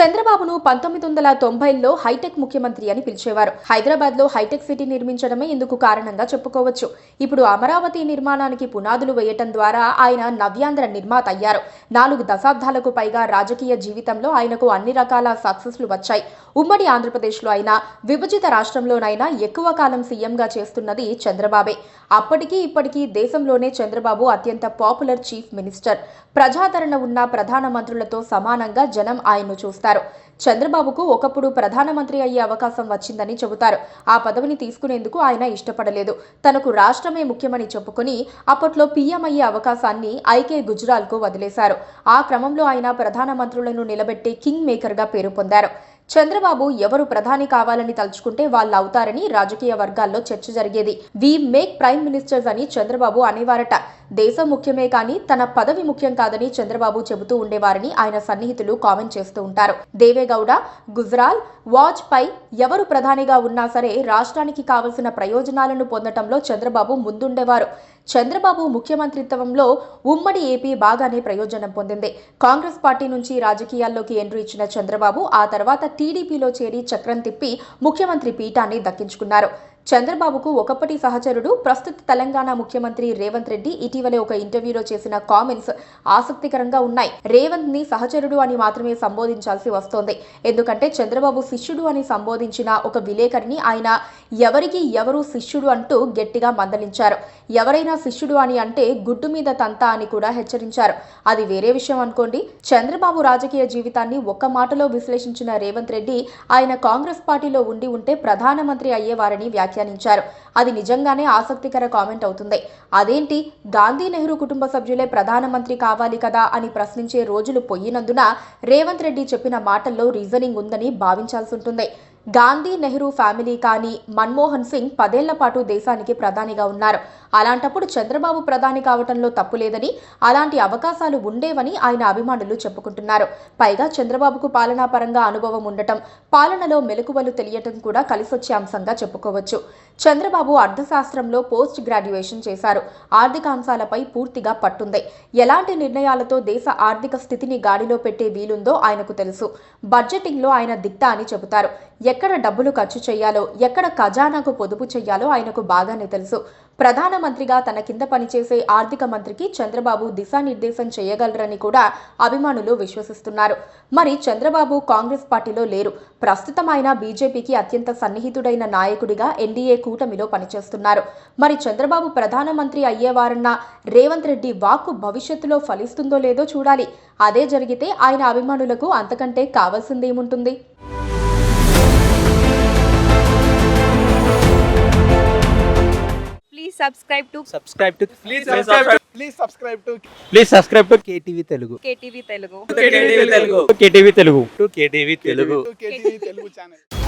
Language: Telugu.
చంద్రబాబును 1990లో హైటెక్ ముఖ్యమంత్రి అని పిలిచేవారు. హైదరాబాద్ లో హైటెక్ సిటీ నిర్మించడమే ఇందుకు కారణంగా చెప్పుకోవచ్చు. ఇప్పుడు అమరావతి నిర్మాణానికి పునాదులు వేయటం ద్వారా ఆయన నవ్యాంధ్ర నిర్మాత అయ్యారు. 4 దశాబ్దాలకు పైగా రాజకీయ జీవితంలో ఆయనకు అన్ని రకాల సక్సెస్లు వచ్చాయి. ఉమ్మడి ఆంధ్రప్రదేశ్లో అయినా, విభజిత రాష్ట్రంలోనైనా ఎక్కువ కాలం సీఎంగా చేస్తున్నది చంద్రబాబే. అప్పటికీ ఇప్పటికీ దేశంలోనే చంద్రబాబు అత్యంత పాపులర్ చీఫ్ మినిస్టర్. ప్రజాదరణ ఉన్న ప్రధాన మంత్రులతో సమానంగా జనం ఆయన్ను చూస్తారు. చంద్రబాబుకు ఒకప్పుడు ప్రధానమంత్రి అయ్యే అవకాశం వచ్చిందని చెబుతారు. ఆ పదవిని తీసుకునేందుకు ఆయన ఇష్టపడలేదు. తనకు రాష్ట్రమే ముఖ్యమని చెప్పుకుని అప్పట్లో పీఎం అయ్యే అవకాశాన్ని ఐకే గుజ్రాల్కు వదిలేశారు. ఆ క్రమంలో ఆయన ప్రధానమంత్రులను నిలబెట్టే కింగ్ మేకర్గా పేరు పొందారు. చంద్రబాబు ఎవరు ప్రధాని కావాలని తలుచుకుంటే వాళ్ళు అవుతారని రాజకీయ వర్గాల్లో చర్చ జరిగేది. వి మేక్ ప్రైమ్ మినిస్టర్స్ అని చంద్రబాబు అనేవారట. దేశం ముఖ్యమే కానీ తన పదవి ముఖ్యం కాదని చంద్రబాబు చెబుతూ ఉండేవారని ఆయన సన్నిహితులు కామెంట్ చేస్తూ ఉంటారు. దేవేగౌడ, గుజ్రాల్, వాజ్పేయి ఎవరు ప్రధానిగా ఉన్నా సరే రాష్ట్రానికి కావలసిన ప్రయోజనాలను పొందటంలో చంద్రబాబు ముందుండేవారు. చంద్రబాబు ముఖ్యమంత్రిత్వంలో ఉమ్మడి ఏపీ బాగానే ప్రయోజనం పొందింది. కాంగ్రెస్ పార్టీ నుంచి రాజకీయాల్లోకి ఎంట్రీ ఇచ్చిన చంద్రబాబు ఆ తర్వాత టీడీపీలో చేరి చక్రం తిప్పి ముఖ్యమంత్రి పీఠాన్ని దక్కించుకున్నారు. చంద్రబాబుకు ఒకప్పటి సహచరుడు, ప్రస్తుత తెలంగాణ ముఖ్యమంత్రి రేవంత్ రెడ్డి ఇటీవలే ఒక ఇంటర్వ్యూలో చేసిన కామెంట్స్ ఆసక్తికరంగా ఉన్నాయి. రేవంత్ ని సహచరుడు అని మాత్రమే సంబోధించాల్సి వస్తోంది. ఎందుకంటే చంద్రబాబు శిష్యుడు అని సంబోధించిన ఒక విలేకరిని ఆయన ఎవరికి ఎవరు శిష్యుడు అంటూ గట్టిగా మందలించారు. ఎవరైనా శిష్యుడు అని అంటే గుడ్డు మీద తంతా అని కూడా హెచ్చరించారు. అది వేరే విషయం అనుకోండి. చంద్రబాబు రాజకీయ జీవితాన్ని ఒక్క మాటలో విశ్లేషించిన రేవంత్ రెడ్డి ఆయన కాంగ్రెస్ పార్టీలో ఉంటే ప్రధానమంత్రి అయ్యేవారని వ్యాఖ్యానించారు. అది నిజంగానే ఆసక్తికర కామెంట్ అవుతుంది. అదేంటి, గాంధీ నెహ్రూ కుటుంబ సభ్యులే ప్రధానమంత్రి కావాలి కదా అని ప్రశ్నించే రోజులు పోయినందున రేవంత్ రెడ్డి చెప్పిన మాటల్లో రీజనింగ్ ఉందని భావించాల్సి ఉంటుంది. గాంధీ నెహ్రూ ఫ్యామిలీ కానీ మన్మోహన్ సింగ్ 10 ఏళ్ల పాటు దేశానికి ప్రధానిగా ఉన్నారు. అలాంటప్పుడు చంద్రబాబు ప్రధాని కావటంలో తప్పు లేదని, అలాంటి అవకాశాలు ఉండేవని ఆయన అభిమానులు చెప్పుకుంటున్నారు. పైగా చంద్రబాబుకు పాలనా పరంగా అనుభవం ఉండటం, పాలనలో మెలకువలు తెలియటం కూడా కలిసొచ్చే అంశంగా చెప్పుకోవచ్చు. చంద్రబాబు అర్థశాస్త్రంలో పోస్ట్ గ్రాడ్యుయేషన్ చేశారు. ఆర్థిక అంశాలపై పూర్తిగా పట్టుంది. ఎలాంటి నిర్ణయాలతో దేశ ఆర్థిక స్థితిని గాడిలో పెట్టే వీలుందో ఆయనకు తెలుసు. బడ్జెటింగ్లో ఆయన దిట్ట అని చెబుతారు. ఎక్కడ డబ్బులు ఖర్చు చేయాలో, ఎక్కడ ఖజానాకు పొదుపు చేయాలో ఆయనకు బాగానే తెలుసు. ప్రధానమంత్రిగా తన కింద పనిచేసే ఆర్థిక మంత్రికి చంద్రబాబు దిశానిర్దేశం చేయగలరని కూడా అభిమానులు విశ్వసిస్తున్నారు. మరి చంద్రబాబు కాంగ్రెస్ పార్టీలో లేరు. ప్రస్తుతం ఆయన బీజేపీకి అత్యంత సన్నిహితుడైన నాయకుడిగా ఎన్డీఏ కూటమిలో పనిచేస్తున్నారు. మరి చంద్రబాబు ప్రధానమంత్రి అయ్యేవారన్న రేవంత్ రెడ్డి వాక్కు భవిష్యత్తులో ఫలిస్తుందో లేదో చూడాలి. అదే జరిగితే ఆయన అభిమానులకు అంతకంటే కావాల్సిందేముంటుంది? subscribe to KTV Telugu. KTV Telugu KTV Telugu channel.